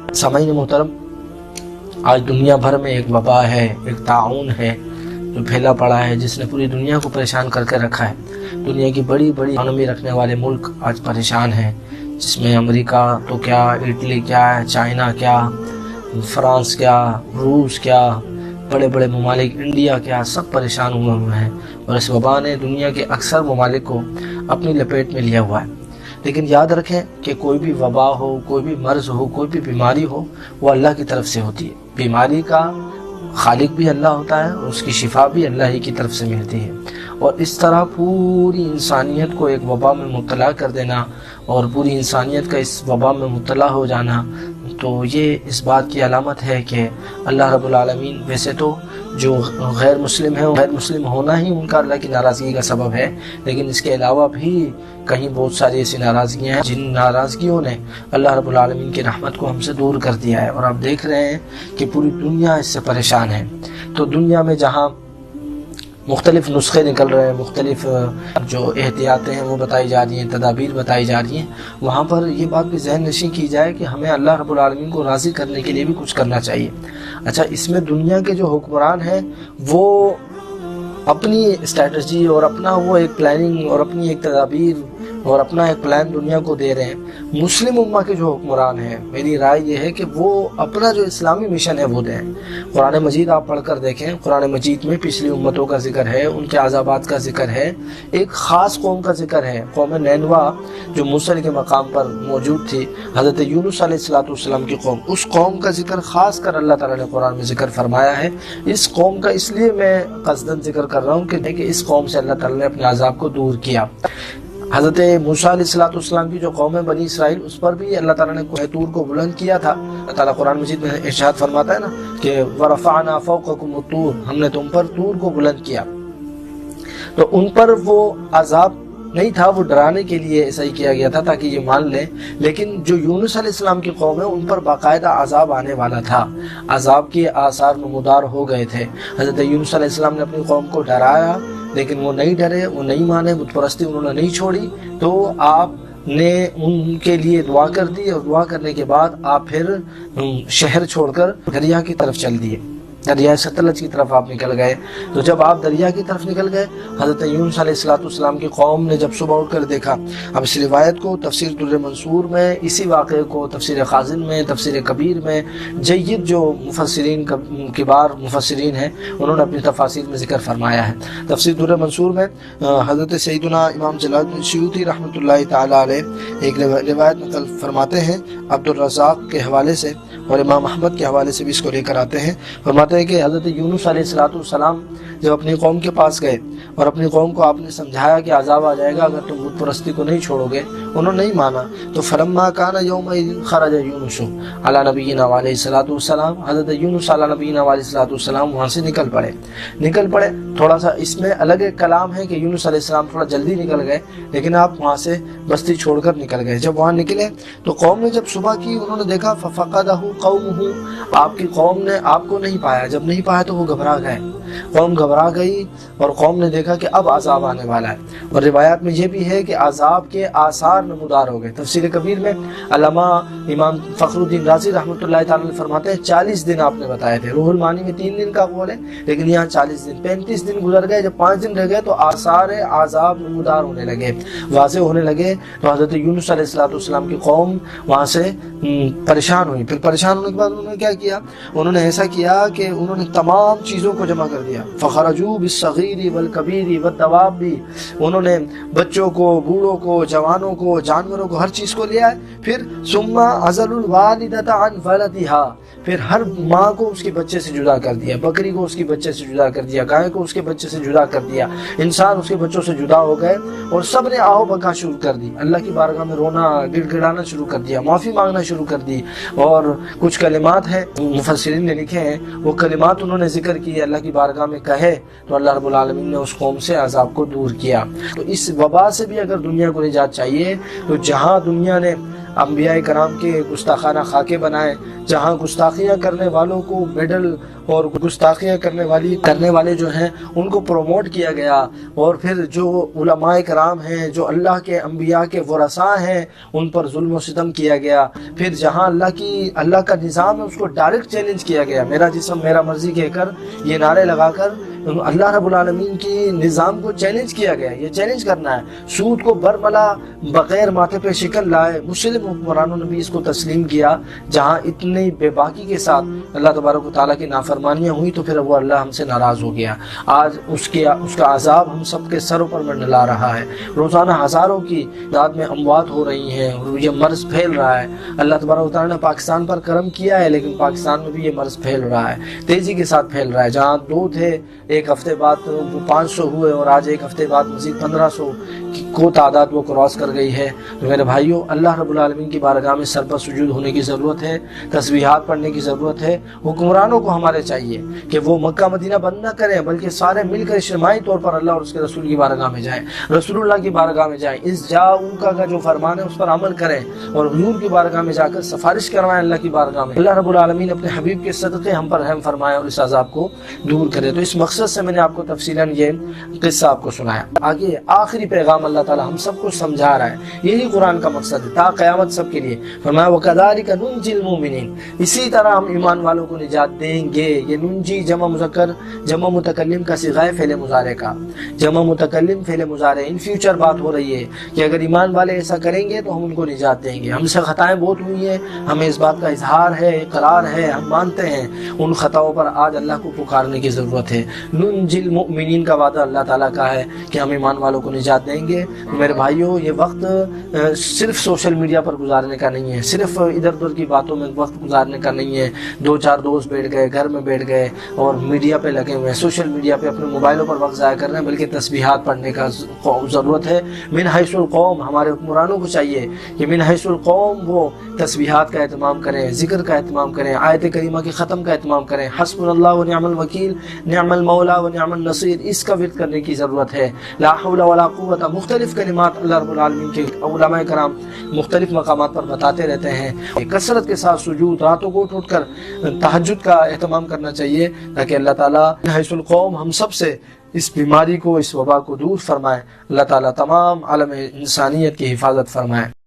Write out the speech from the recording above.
سامعین محترم، آج دنیا بھر میں ایک وبا ہے، ایک طاعون ہے جو پھیلا پڑا ہے، جس نے پوری دنیا کو پریشان کر کے رکھا ہے۔ دنیا کی بڑی بڑی اکانومی رکھنے والے ملک آج پریشان ہیں، جس میں امریکہ تو کیا، اٹلی کیا ہے، چائنا کیا، فرانس کیا، روس کیا، بڑے بڑے ممالک انڈیا کیا، سب پریشان ہوئے ہیں، اور اس وبا نے دنیا کے اکثر ممالک کو اپنی لپیٹ میں لیا ہوا ہے۔ لیکن یاد رکھیں کہ کوئی بھی وبا ہو، کوئی بھی مرض ہو، کوئی بھی بیماری ہو، وہ اللہ کی طرف سے ہوتی ہے۔ بیماری کا خالق بھی اللہ ہوتا ہے، اور اس کی شفا بھی اللہ ہی کی طرف سے ملتی ہے۔ اور اس طرح پوری انسانیت کو ایک وبا میں مبتلا کر دینا، اور پوری انسانیت کا اس وبا میں مبتلا ہو جانا، تو یہ اس بات کی علامت ہے کہ اللہ رب العالمین، ویسے تو جو غیر مسلم ہے، غیر مسلم ہونا ہی ان کا اللہ کی ناراضگی کا سبب ہے، لیکن اس کے علاوہ بھی کہیں بہت ساری ایسی ناراضگیاں ہیں جن ناراضگیوں نے اللہ رب العالمین کی رحمت کو ہم سے دور کر دیا ہے، اور آپ دیکھ رہے ہیں کہ پوری دنیا اس سے پریشان ہے۔ تو دنیا میں جہاں مختلف نسخے نکل رہے ہیں، مختلف جو احتیاطیں ہیں وہ بتائی جا رہی ہیں، تدابیر بتائی جا رہی ہیں، وہاں پر یہ بات بھی ذہن نشین کی جائے کہ ہمیں اللہ رب العالمین کو راضی کرنے کے لیے بھی کچھ کرنا چاہیے۔ اچھا، اس میں دنیا کے جو حکمران ہیں وہ اپنی اسٹریٹجی اور اپنا وہ ایک پلاننگ اور اپنی ایک تدابیر اور اپنا ایک پلان دنیا کو دے رہے ہیں۔ مسلم امہ کے جو حکمران ہیں، میری رائے یہ ہے کہ وہ اپنا جو اسلامی مشن ہے وہ دیں۔ قرآن مجید آپ پڑھ کر دیکھیں، قرآن مجید میں پچھلی امتوں کا ذکر ہے، ان کے عذابات کا ذکر ہے، ایک خاص قوم کا ذکر ہے، قوم نینوا جو موسیٰ کے مقام پر موجود تھی، حضرت یونس علیہ السلام کی قوم، اس قوم کا ذکر خاص کر اللہ تعالیٰ نے قرآن میں ذکر فرمایا ہے۔ اس قوم کا اس لیے میں قصداً ذکر کر رہا ہوں کہ اس قوم سے اللہ تعالیٰ نے اپنے عذاب کو دور کیا۔ حضرت موسیٰ علیہ السلام کی جو قوم ہے بنی اسرائیل، اس پر بھی اللہ تعالیٰ نے کوہ طور کو بلند کیا تھا۔ اللہ تعالیٰ قرآن مجید میں ارشاد فرماتا ہے نا کہ وَرَفَعْنَا فَوْقَكُمُ الطُّورَ، ہم نے تم پر طور کو بلند کیا۔ تو ان پر وہ عذاب نہیں تھا، وہ ڈرانے کے لیے ایسا ہی کیا گیا تھا تاکہ یہ مان لیں، لیکن جو یونس علیہ السلام کی قوم ہے ان پر باقاعدہ عذاب آنے والا تھا، عذاب کے آثار نمودار ہو گئے تھے۔ حضرت یونس علیہ السلام نے اپنی قوم کو ڈرایا، لیکن وہ نہیں ڈرے، وہ نہیں مانے، بت پرستی انہوں نے نہیں چھوڑی، تو آپ نے ان کے لیے دعا کر دی، اور دعا کرنے کے بعد آپ پھر شہر چھوڑ کر دریا کی طرف چل دیے، دریائے ستلج کی طرف آپ نکل گئے۔ تو جب آپ دریا کی طرف نکل گئے، حضرت یونس علیہ السلام کی قوم نے جب صبح اٹھ کر دیکھا، اب اس روایت کو تفسیر در منصور میں، اسی واقعے کو تفسیر خازن میں، تفسیر کبیر میں، جید جو مفسرین کبار مفسرین ہیں انہوں نے اپنی تفاسیر میں ذکر فرمایا ہے۔ تفسیر در منصور میں حضرت سیدنا امام جلال الدین سیوطی رحمۃ اللہ تعالی علیہ ایک روایت نقل فرماتے ہیں عبد الرزاق کے حوالے سے، اور امام احمد کے حوالے سے بھی اس کو لے کر آتے ہیں۔ فرماتے ہیں کہ حضرت یونس علیہ السلام جب اپنی قوم کے پاس گئے اور اپنی قوم کو آپ نے سمجھایا کہ عذاب آ جائے گا اگر تم بت پرستی کو نہیں چھوڑو گے، انہوں نے نہیں مانا، تو فلما کان یومئذ خرج یونس علی نبینا علیہ السلام، حضرت یونس علی نبینا علیہ السلام وہاں سے نکل پڑے۔ تھوڑا سا اس میں الگ ایک کلام ہے کہ یونس علیہ السلام تھوڑا جلدی نکل گئے، لیکن آپ وہاں سے بستی چھوڑ کر نکل گئے۔ جب وہاں نکلے تو قوم نے جب صبح کی، انہوں نے دیکھا ففقدہ قومہ، آپ کی قوم نے آپ کو نہیں پایا۔ جب نہیں پایا تو وہ گھبرا گئے، قوم گھبرا گئی، اور قوم نے دیکھا کہ اب عذاب آنے والا ہے۔ اور روایات میں یہ بھی ہے کہ عذاب کے آثار نمودار ہو گئے۔ تفسیر کبیر میں علامہ امام فخر الدین رازی رحمۃ اللہ تعالی فرماتے ہیں 40 دن آپ نے بتائے تھے، روح المعانی میں 3 دن کا قول ہے، لیکن یہاں 40 دن، 35 دن گزر گئے۔ جب 5 دن رہ گئے تو آثار عذاب نمودار ہونے لگے، واضح ہونے لگے۔ تو حضرت یونس علیہ السلام کی قوم وہاں سے پریشان ہوئی۔ پھر پریشان ہونے کے بعد انہوں نے کیا کیا؟ انہوں نے ایسا کیا کہ انہوں نے تمام چیزوں کو جمع کر دیا، فخرجوا بالصغیر والکبیر والدواب، انہوں نے بچوں کو، بوڑھوں کو، جوانوں کو، جانوروں کو، ہر چیز کو لیا ہے۔ پھر ثم عزلوا الوالدۃ عن ولدها، پھر ہر ماں کو اس کے بچے سے جدا کر دیا، بکری کو اس کے بچے سے جدا کر دیا، گائے کو اس کے بچے سے جدا کر دیا، انسان اس کے بچوں سے جدا ہو گئے، اور سب نے آہو بکا شروع کر دی، اللہ کی بارگاہ میں رونا گڑ گڑانا شروع کر دیا، معافی مانگنا شروع کر دی۔ اور کچھ کلمات ہیں مفسرین نے لکھے ہیں، وہ کلمات انہوں نے ذکر کی، اللہ کی بارگاہ میں کہے تو اللہ رب العالمین نے اس قوم سے عذاب کو دور کیا۔ تو اس وبا سے بھی اگر دنیا کو نجات چاہیے تو جہاں دنیا نے انبیاء کرام کے گستاخانہ خاکے بنائے، جہاں گستاخیاں کرنے والوں کو میڈل اور گستاخیاں کرنے والے جو ہیں ان کو پروموٹ کیا گیا، اور پھر جو علماء کرام ہیں، جو اللہ کے انبیاء کے ورثاء ہیں، ان پر ظلم و ستم کیا گیا۔ پھر جہاں اللہ کا نظام ہے اس کو ڈائریکٹ چیلنج کیا گیا، میرا جسم میرا مرضی کہہ کر یہ نعرے لگا کر اللہ رب العالمین کی نظام کو چیلنج کیا گیا۔ یہ چیلنج کرنا ہے، سود کو برملا بغیر ماتھے پہ شکل لائے مسلم حکمرانوں نے بھی اس کو تسلیم کیا۔ جہاں اتنی بے باکی کے ساتھ اللہ تبارک و تعالیٰ کی نافرمانیاں ہوئی تو پھر وہ اللہ ہم سے ناراض ہو گیا۔ آج اس کا عذاب ہم سب کے سروں پر منڈلا رہا ہے۔ روزانہ ہزاروں کی تعداد میں اموات ہو رہی ہیں اور یہ مرض پھیل رہا ہے۔ اللہ تبارک و تعالیٰ نے پاکستان پر کرم کیا ہے، لیکن پاکستان میں بھی یہ مرض پھیل رہا ہے، تیزی کے ساتھ پھیل رہا ہے۔ جہاں 2 تھے، ایک ہفتے بعد 500 ہوئے، اور آج ایک ہفتے بعد مزید 1500 کو تعداد وہ کراس کر گئی ہے۔ تو میرے بھائیوں، اللہ رب العالمین کی بارگاہ میں سر پر سجود ہونے کی ضرورت ہے، تسبیحات پڑھنے کی ضرورت ہے۔ حکمرانوں کو ہمارے چاہیے کہ وہ مکہ مدینہ بند نہ کریں، بلکہ سارے مل کر اجتماعی طور پر اللہ اور اس کے رسول کی بارگاہ میں جائیں، رسول اللہ کی بارگاہ میں جائیں، اس کا جو فرمان ہے اس پر عمل کریں، اور حضور کی بارگاہ میں جا کر سفارش کروائیں اللہ کی بارگاہ میں۔ اللہ رب العالمین اپنے حبیب کے صدقے ہم پر رحم فرمائے اور اس عذاب کو دور کرے۔ تو اس مقصد سے میں نے آپ کو تفصیلاً یہ قصہ آپ کو سنایا۔ آگے آخری پیغام اللہ تعالی ہم سب کو سمجھا رہا ہے، یہی قرآن کا مقصد ہے تا قیامت سب کے لیے۔ فرمایا وَكَذَلِكَ نُنْجِي الْمُؤْمِنِينَ، اسی طرح ہم ایمان والوں کو نجات دیں گے۔ یہ ننجی جمع مذکر جمع متکلم کا صیغہ ہے فعل مضارع کا، جمع متکلم فعل مضارع، ان فیوچر بات ہو رہی ہے کہ اگر ایمان والے ایسا کریں گے تو ہم ان کو نجات دیں گے۔ ہم سے خطائیں بہت ہوئی ہیں، ہمیں اس بات کا اظہار ہے، اقرار ہے، ہم مانتے ہیں، ان خطاؤں پر آج اللہ کو پکارنے کی ضرورت ہے۔ ننجی المؤمنین کا وعدہ اللہ تعالیٰ کا ہے کہ ہم ایمان والوں کو نجات دیں گے۔ میرے بھائیوں، یہ وقت صرف سوشل میڈیا پر گزارنے کا نہیں ہے، صرف ادھر ادھر کی باتوں میں وقت گزارنے کا نہیں ہے۔ 2-4 دوست بیٹھ گئے، گھر میں بیٹھ گئے اور میڈیا پہ لگے ہوئے ہیں، سوشل میڈیا پہ اپنے موبائلوں پر وقت ضائع کر رہے ہیں، بلکہ تسبیحات پڑھنے کا ضرورت ہے۔ من حیث القوم، ہمارے حکمرانوں کو چاہیے کہ من حیث القوم وہ تسبیحات کا اہتمام کریں، ذکر کا اہتمام کریں، آیت کریمہ کی ختم کا اہتمام کریں، حسبنا اللہ و نعم الوکیل، نعم المولا و نعم النصیر، اس کا ورد کرنے کی ضرورت ہے۔ لا حول ولا قوت، مختلف کلمات اللہ رب العالمین کے علماء کرام مختلف مقامات پر بتاتے رہتے ہیں۔ کثرت کے ساتھ سجود، راتوں کو اٹھ کر تہجد کا اہتمام کرنا چاہیے تاکہ اللہ تعالیٰ حیث القوم ہم سب سے اس بیماری کو، اس وبا کو دور فرمائے۔ اللہ تعالیٰ تمام عالم انسانیت کی حفاظت فرمائے۔